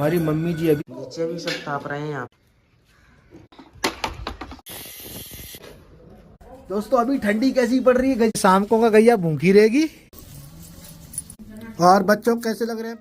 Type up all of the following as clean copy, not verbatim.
हमारी मम्मी जी अभी नीचे भी सब ताप रहे हैं यहाँ। दोस्तों अभी ठंडी कैसी पड़ रही है, शाम को का गैया भूखी रहेगी। और बच्चों को कैसे लग रहे हैं?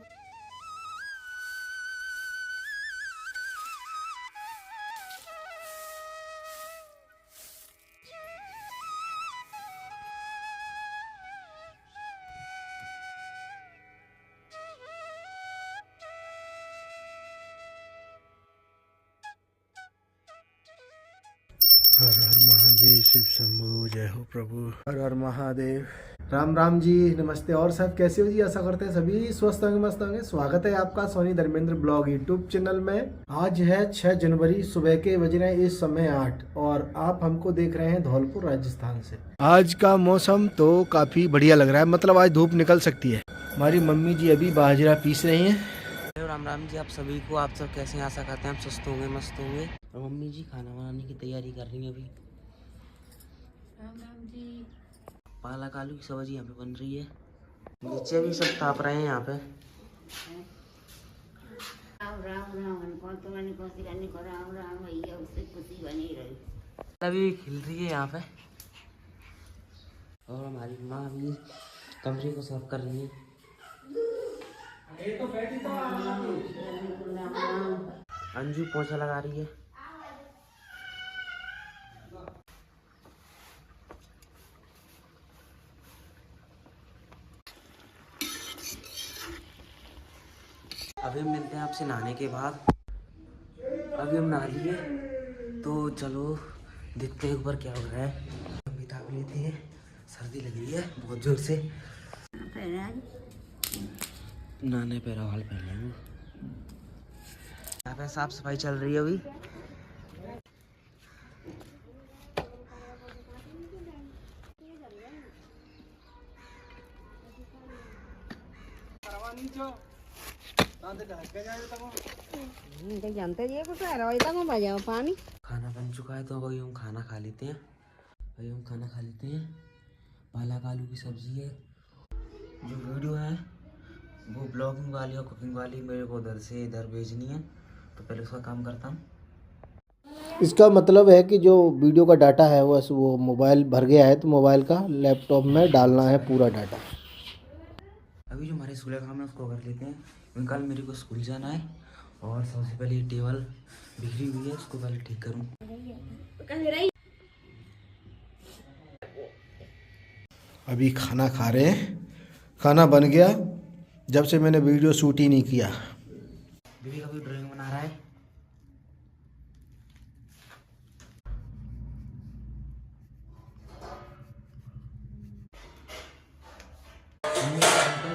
हर हर महादेव, शिव शंभू, जय हो प्रभु। हर हर महादेव। राम राम जी, नमस्ते। और सब कैसे हो जी? आशा करते हैं सभी स्वस्थ होंगे, मस्त होंगे। स्वागत है आपका Soni Dharmendra blog YouTube channel में। आज है 6 जनवरी, सुबह के बज रहे हैं इस समय 8 और आप हमको देख रहे हैं धौलपुर राजस्थान से। आज का मौसम तो काफी बढ़िया लग रहा है, मतलब आज धूप निकल सकती है। हमारी मम्मी जी अभी बाजरा पीस रही है। राम राम जी, आप सभी को। आप सब कैसे हैं? आशा करते हैं आप स्वस्थ होंगे, मस्त होंगे। और मम्मी जी खाना बनाने की तैयारी कर रही हैं अभी। राम राम जी। पालक आलू की सब्जी यहाँ पे बन रही है। नीचे भी सब ताप रहे हैं यहाँ पे। राम राम राम कौन तो मैंने कोसी करने को राम राम भैया, उससे खुशी बनी रही। अभी खिल रही है यहाँ पे। और हमारी माँ अभी कमरे को साफ कर रही है। अंजू पोछा लगा रही है। अभी मिलते हैं आपसे नहाने के बाद। अभी हम नहा लिए तो चलो देखते हैं ऊपर क्या हो रहा है। अभी ताप लेते हैं, सर्दी लग रही है बहुत जोर से। नहाने पे हाल पहले हूँ। यहाँ पे साफ सफाई चल रही है अभी। जानते जी कुछ पानी खाना बन चुका है तो अब अभी हम खाना खा लेते हैं। पालक आलू की सब्जी है। जो वीडियो है वो ब्लॉगिंग वाली और कुकिंग वाली मेरे को उधर से इधर भेजनी है, तो पहले उसका काम करता हूँ। इसका मतलब है कि जो वीडियो का डाटा है वो मोबाइल भर गया है, तो मोबाइल का लैपटॉप में डालना है पूरा डाटा। अभी जो हमारे स्कूल का काम है उसको कर लेते हैं, क्योंकि कल मेरे को स्कूल जाना है। और सबसे पहले ये टेबल बिखरी हुई है, उसको पहले ठीक करूँ। अभी खाना खा रहे हैं। खाना बन गया, जब से मैंने वीडियो शूट ही नहीं किया। बीवी अभी ड्राइंग बना रहा है।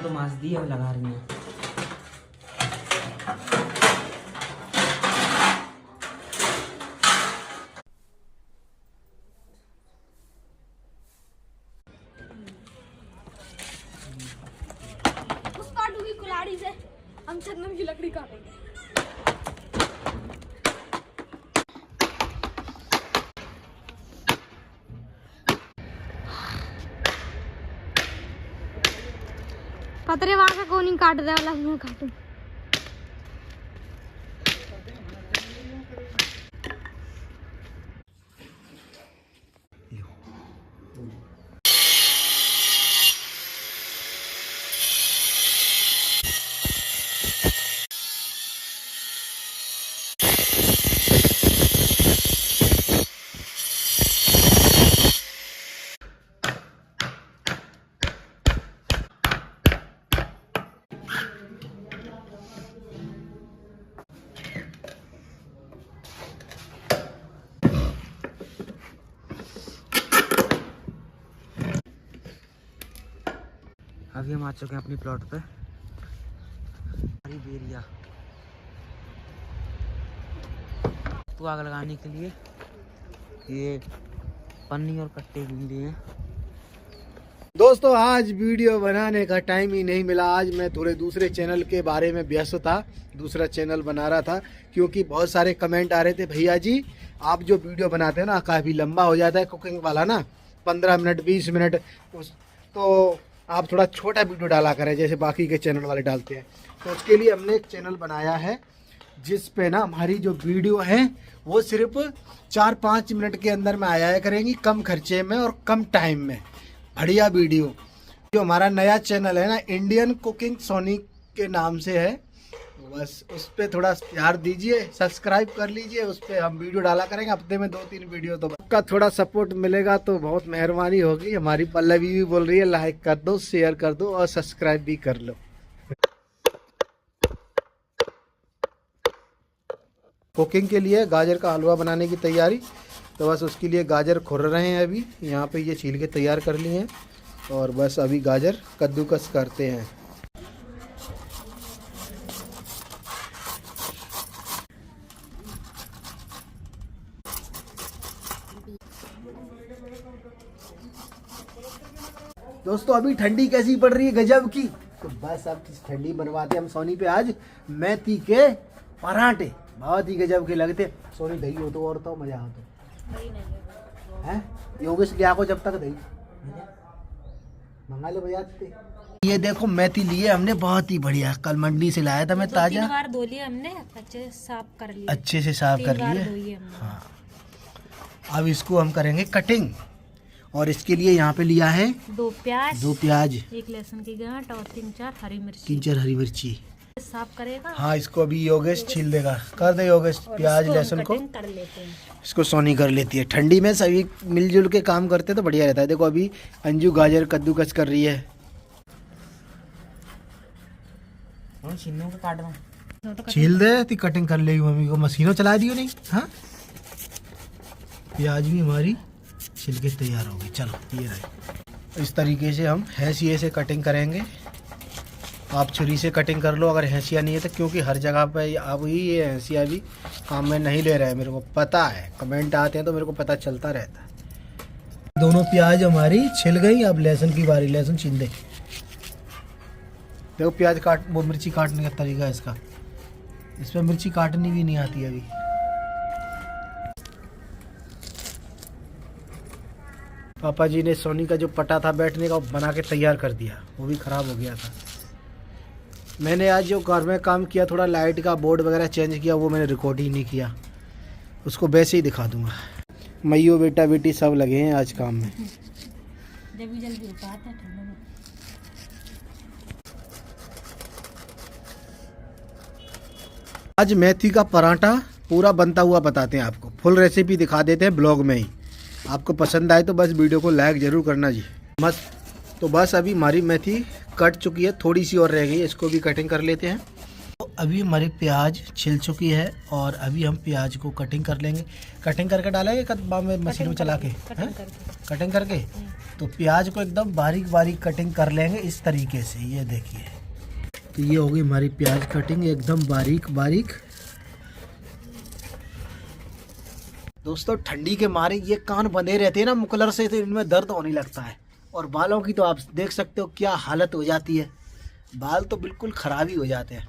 तो मांस दी अब लगा रही है। उस काटूंगी कुल्हाड़ी से, हम चंदन की लकड़ी काटेंगे। पतरे बार से कौन काट दे वाला मैं काटूं। अभी हम आ चुके हैं अपनी प्लॉट पे। हरी बेरिया तो आग लगाने के लिए ये पन्नी और कट्टे भी लिए हैं। दोस्तों आज वीडियो बनाने का टाइम ही नहीं मिला। आज मैं थोड़े दूसरे चैनल के बारे में व्यस्त था, दूसरा चैनल बना रहा था, क्योंकि बहुत सारे कमेंट आ रहे थे, भैया जी आप जो वीडियो बनाते हैं ना काफ़ी लंबा हो जाता है, कुकिंग वाला ना 15 मिनट 20 मिनट। तो आप थोड़ा छोटा वीडियो डाला करें जैसे बाकी के चैनल वाले डालते हैं। तो उसके लिए हमने एक चैनल बनाया है जिस पे ना हमारी जो वीडियो है वो सिर्फ 4-5 मिनट के अंदर में आया करेंगी, कम खर्चे में और कम टाइम में, बढ़िया वीडियो। जो हमारा नया चैनल है ना, इंडियन कुकिंग सोनी के नाम से है, बस उस पर थोड़ा प्यार दीजिए, सब्सक्राइब कर लीजिए। उस पर हम वीडियो डाला करेंगे हफ्ते में 2-3 वीडियो। तो आपका थोड़ा सपोर्ट मिलेगा तो बहुत मेहरबानी होगी। हमारी पल्लवी भी बोल रही है लाइक कर दो, शेयर कर दो और सब्सक्राइब भी कर लो। कुकिंग के लिए गाजर का हलवा बनाने की तैयारी, तो बस उसके लिए गाजर खुर रहे हैं। अभी यहाँ पे ये छील के तैयार कर लिए हैं और बस अभी गाजर कद्दूकस करते हैं। दोस्तों अभी ठंडी कैसी पड़ रही है, गजब की। तो बस अब ठंडी बनवाते हम सोनी पे आज मेथी के पराठे, बहुत ही गजब के लगते। सोनी दही हो तो और तो मजा आता है। योगेश ले आको जब तक दही मंगा ले बजाते। ये देखो मेथी लिए हमने, बहुत ही बढ़िया, कल मंडी से लाया था मैं ताजा। 2-3 बार धो लिया हमने, अच्छे से साफ कर लिया। अच्छे से साफ कर लिए। हाँ, अब इसको हम करेंगे कटिंग और इसके लिए यहाँ पे लिया है 2 प्याज, 1 लहसुन की गांठ और 3-4 हरी मिर्ची। 3-4 हरी मिर्ची साफ करेगा। हाँ, इसको अभी योगेश छील देगा। कर दे योगेश प्याज लहसुन को। कर लेते हैं। इसको सोनी कर लेती है। ठंडी में सभी मिलजुल के काम करते तो बढ़िया रहता है। देखो अभी अंजू गाजर कद्दूकस कर रही है। छील दे तो कटिंग कर लेगी मम्मी को, मशीनों चला दियो नहीं। हाँ, प्याज भी हमारी छिल के तैयार होगी। चलो ये रहे, इस तरीके से हम हैसिए से कटिंग करेंगे। आप छुरी से कटिंग कर लो अगर हैसिया नहीं है तो, क्योंकि हर जगह पे अब ही ये हैसिया भी काम में नहीं ले रहे हैं। मेरे को पता है, कमेंट आते हैं तो मेरे को पता चलता रहता है। दोनों प्याज हमारी छिल गई। अब लहसुन की बारी, लहसुन छील दे। देखो प्याज काट, वो मिर्ची काटने का तरीका है इसका, इसमें मिर्ची काटनी भी नहीं आती अभी। पापा जी ने सोनी का जो पटा था बैठने का, वो बना के तैयार कर दिया, वो भी ख़राब हो गया था। मैंने आज जो घर में काम किया, थोड़ा लाइट का बोर्ड वगैरह चेंज किया, वो मैंने रिकॉर्ड ही नहीं किया, उसको वैसे ही दिखा दूंगा। मैयो बेटा बेटी सब लगे हैं आज काम में। जल्दी होता है ठंडे में। आज मेथी का पराठा पूरा बनता हुआ बताते हैं आपको, फुल रेसिपी दिखा देते हैं ब्लॉग में ही। आपको पसंद आए तो बस वीडियो को लाइक ज़रूर करना जी, मस्त। तो बस अभी हमारी मेथी कट चुकी है, थोड़ी सी और रह गई, इसको भी कटिंग कर लेते हैं। तो अभी हमारी प्याज छिल चुकी है और अभी हम प्याज को कटिंग कर लेंगे। कटिंग करके डालेंगे कदबा में मशीन में चला के, कटिंग करके। तो प्याज को एकदम बारीक बारीक कटिंग कर लेंगे इस तरीके से। ये देखिए, तो ये होगी हमारी प्याज कटिंग एकदम बारीक बारीक। दोस्तों ठंडी के मारे ये कान बंधे रहते हैं ना मुकलर से, तो इनमें दर्द होने लगता है। और बालों की तो आप देख सकते हो क्या हालत हो जाती है, बाल तो बिल्कुल ख़राब ही हो जाते हैं।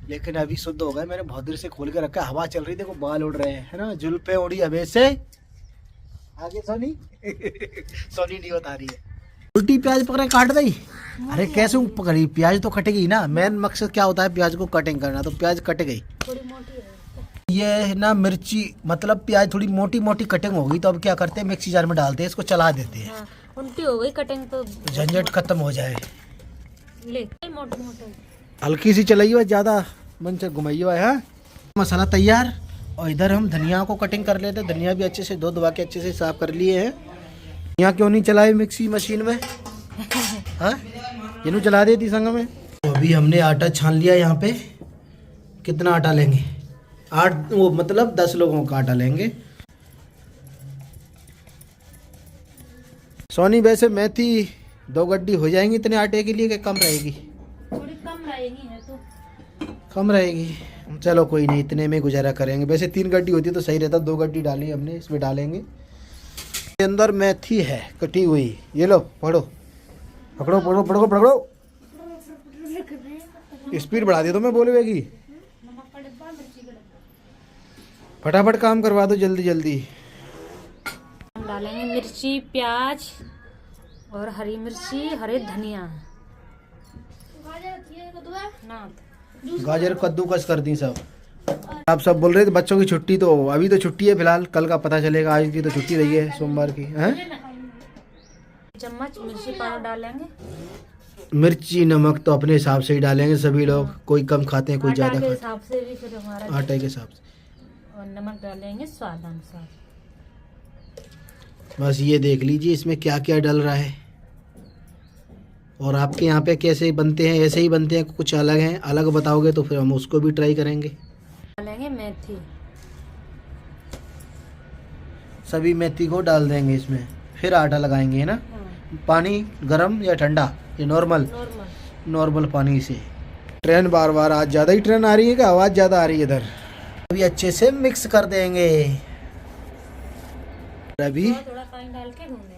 लेकिन अभी शुद्ध हो गए, मैंने बहुत देर से खोल के रखा है, हवा चल रही, देखो बाल उड़ रहे हैं, है ना, जुल्फे उड़ी हवे से। आगे सोनी सोनी नहीं बता रही है। उल्टी प्याज पकड़े काट दी। अरे कैसे पकड़ी, प्याज तो कटेगी ना। मेन मकसद क्या होता है प्याज को कटिंग करना, तो प्याज कट गई। ये है ना मिर्ची, मतलब प्याज थोड़ी मोटी मोटी कटिंग होगी, तो अब क्या करते हैं मिक्सी जार में डालते हैं, इसको चला देते हैं। हाँ, उल्टी हो गई कटिंग तो झंझट खत्म हो जाए। ले मोटे मोटे हल्की सी चलाइए, ज़्यादा मन से घुमाइए है। मसाला तैयार, और इधर हम धनिया को कटिंग कर लेते हैं। धनिया भी अच्छे से धो के अच्छे से साफ कर लिए हैं। यहाँ क्यों नहीं चलाए मिक्सी मशीन में, हाँ ये चला देती संग में। तो अभी हमने आटा छान लिया। यहाँ पे कितना आटा लेंगे, 8 वो मतलब 10 लोगों का आटा लेंगे। सोनी वैसे मेथी 2 गड्डी हो जाएंगी इतने आटे के लिए, कि कम रहेगी? थोड़ी कम रहेगी, है तो कम रहेगी। चलो कोई नहीं, इतने में गुजारा करेंगे। वैसे 3 गड्डी होती तो सही रहता, 2 गड्डी डाली हमने, इसमें डालेंगे। इसके अंदर मेथी है कटी हुई, ये लो पकड़ो पकड़ो पकड़ो पकड़ो पकड़ो। स्पीड बढ़ा दे तो मैं बोलेगी, फटाफट काम करवा दो जल्दी जल्दी। हम डालेंगे मिर्ची प्याज और हरी मिर्ची, हरे धनिया ना गाजर कद्दूकस कर दी सब। आप सब बोल रहे थे बच्चों की छुट्टी, तो अभी तो छुट्टी है फिलहाल, कल का पता चलेगा। आज की तो छुट्टी रही है सोमवार की। हैं चम्मच मिर्ची पाउडर डालेंगे। मिर्ची नमक तो अपने हिसाब से ही डालेंगे सभी लोग, कोई कम खाते हैं कोई आटा ज़्यादा के खाते हिसाब से भी फिर हमारा हैं, आटे के हिसाब से। और नमक डालेंगे स्वाद अनुसार। बस ये देख लीजिए इसमें क्या क्या डल रहा है। और आपके यहाँ पे कैसे बनते हैं? ऐसे ही बनते हैं कुछ अलग हैं? अलग बताओगे तो फिर हम उसको भी ट्राई करेंगे। डालेंगे मेथी, सभी मेथी को डाल देंगे इसमें, फिर आटा लगाएंगे, है ना? पानी गरम या ठंडा? ये नॉर्मल नॉर्मल पानी से। ट्रेन बार बार आज ज़्यादा ही ट्रेन आ रही है, क्या आवाज़ ज़्यादा आ रही है इधर? अभी अच्छे से मिक्स कर देंगे। अभी थोड़ा पानी डाल के गूंद देंगे।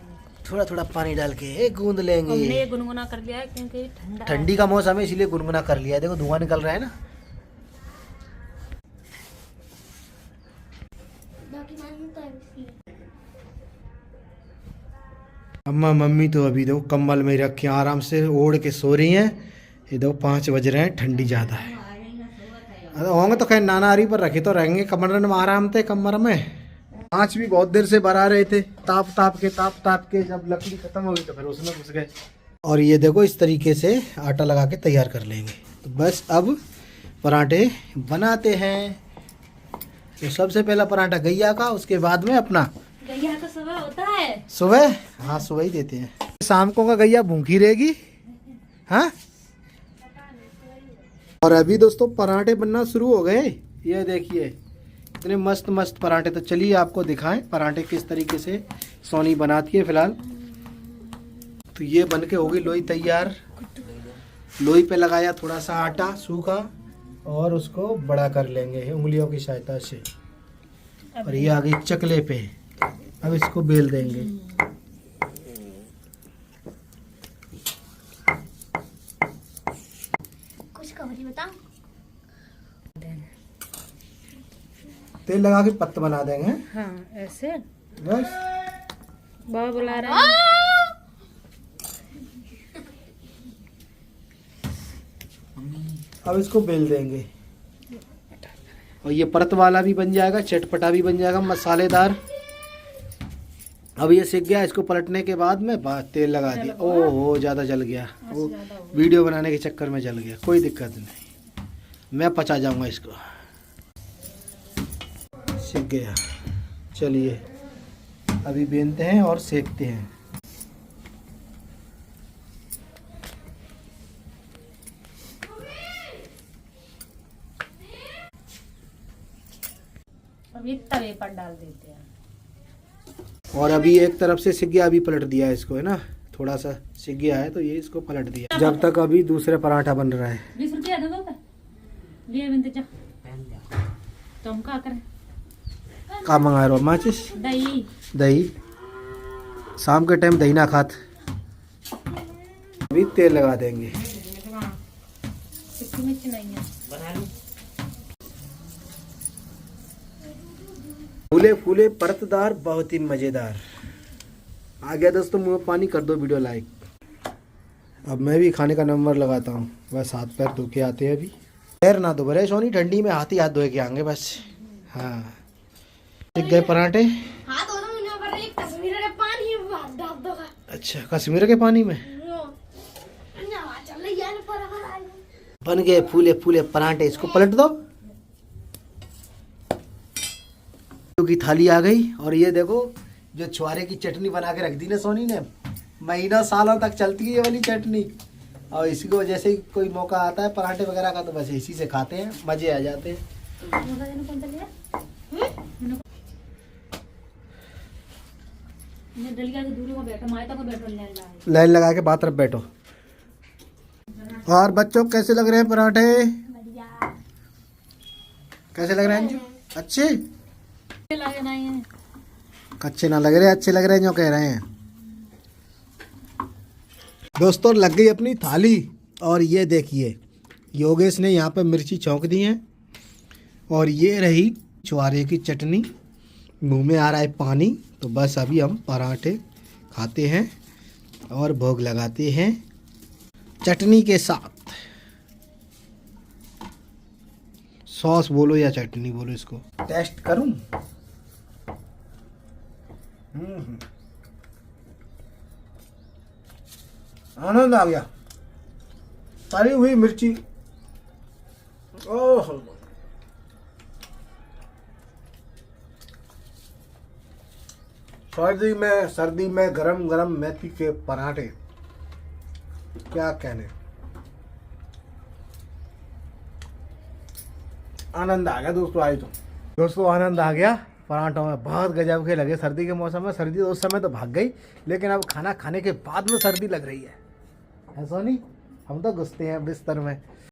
थोड़ा थोड़ा पानी डाल के गूंद लेंगे। हमने ये गुनगुना कर लिया है क्योंकि ठंडा है। ठंडी का मौसम है इसीलिए गुनगुना कर लिया है। देखो धुआं निकल रहा है ना। अम्मा मम्मी तो अभी देखो कम्बल में रख के आराम से ओढ़ के सो रही हैं। ये देखो 5 बज रहे हैं, ठंडी ज़्यादा है। अरे होंगे तो खैर नानारी पर रखे तो रहेंगे कमरे में आराम थे कमर में। आँच भी बहुत देर से भरा रहे थे, ताप ताप के जब लकड़ी खत्म हो गई तो फिर उसमें घुस गए। और ये देखो इस तरीके से आटा लगा के तैयार कर लेंगे। तो बस अब पराठे बनाते हैं। तो सबसे पहला पराठा गैया का, उसके बाद में अपना। गैया का सुबह होता है? सुबह? हाँ सुबह ही देते हैं। शाम को का गैया भूखी रहेगी। हाँ। और अभी दोस्तों पराठे बनना शुरू हो गए। ये देखिए इतने मस्त मस्त पराठे। तो चलिए आपको दिखाएं पराठे किस तरीके से सोनी बनाती है फिलहाल। तो ये बन के हो गई लोई तैयार। लोई पे लगाया थोड़ा सा आटा सूखा और उसको बड़ा कर लेंगे उंगलियों की सहायता से। और ये आ गई चकले पे। अब इसको बेल देंगे। कुछ खबरी बताओ। तेल लगा के पत्ता बना देंगे। हाँ ऐसे बस। बाबा बुला रहे हैं। अब इसको बेल देंगे और ये परत वाला भी बन जाएगा, चटपटा भी बन जाएगा, मसालेदार। अब ये सीख गया। इसको पलटने के बाद में तेल लगा दिया। ओहो ज़्यादा जल गया, वो वीडियो बनाने के चक्कर में जल गया। कोई दिक्कत नहीं, मैं पचा जाऊंगा इसको। सीख गया। चलिए अभी बेलते हैं और सेकते हैं। अभी तवे पर डाल देते हैं। और अभी एक तरफ से सिक गया, अभी पलट दिया है इसको, है ना? थोड़ा सा सिक गया है तो ये इसको पलट दिया। जब तक अभी दूसरे पराठा बन रहा है। 20 रुपया दो लिए बिंदु जा। तो हम क्या करें? का मंगा रहे हो? माचिस? दही। दही? शाम के टाइम दही ना खात। अभी तेल लगा देंगे। मिर्च नहीं है। फूले फूले परतदार, बहुत ही मजेदार। आ गया दोस्तों मुंह में पानी। कर दो वीडियो लाइक। अब मैं भी खाने का नंबर लगाता हूँ। बस हाथ पैर धो के आते हैं। अभी पैर ना धो बरे सोनी, ठंडी में हाथ ही हाथ धोए के आएंगे बस। हाँ सीख गए पराठे। अच्छा कश्मीर के पानी में बन गए फूले फूले पराठे। इसको पलट दो। की थाली आ गई। और ये देखो जो छुआरे की चटनी बना के रख दी ना सोनी ने, महीना सालों तक चलती है ये वाली चटनी। और इसी को जैसे ही कोई मौका आता है पराठे वगैरह का तो बस इसी से खाते हैं, मजे आ जाते हैं। लाइन लगा के बात रख बैठो। और बच्चों कैसे लग रहे हैं पराठे? कैसे लग रहे हैं जी? अच्छे कच्चे ना लग रहे, अच्छे लग रहे हैं जो कह रहे हैं। दोस्तों लग गई अपनी थाली। और ये देखिए योगेश ने यहाँ पे मिर्ची छौंक दी है। और ये रही छुआरे की चटनी। मुंह में आ रहा है पानी। तो बस अभी हम पराठे खाते हैं और भोग लगाते हैं चटनी के साथ। सॉस बोलो या चटनी बोलो, इसको टेस्ट करूं। आनंद आ गया। तली हुई मिर्ची, ओह सर्दी में गरम गरम मेथी के पराठे, क्या कहने। आनंद आ गया दोस्तों। आज तो दोस्तों आनंद आ गया पराठों में, बहुत गजब के लगे। सर्दी के मौसम में, सर्दी तो उस समय तो भाग गई, लेकिन अब खाना खाने के बाद में सर्दी लग रही है सोनी। हम तो घुसते हैं बिस्तर में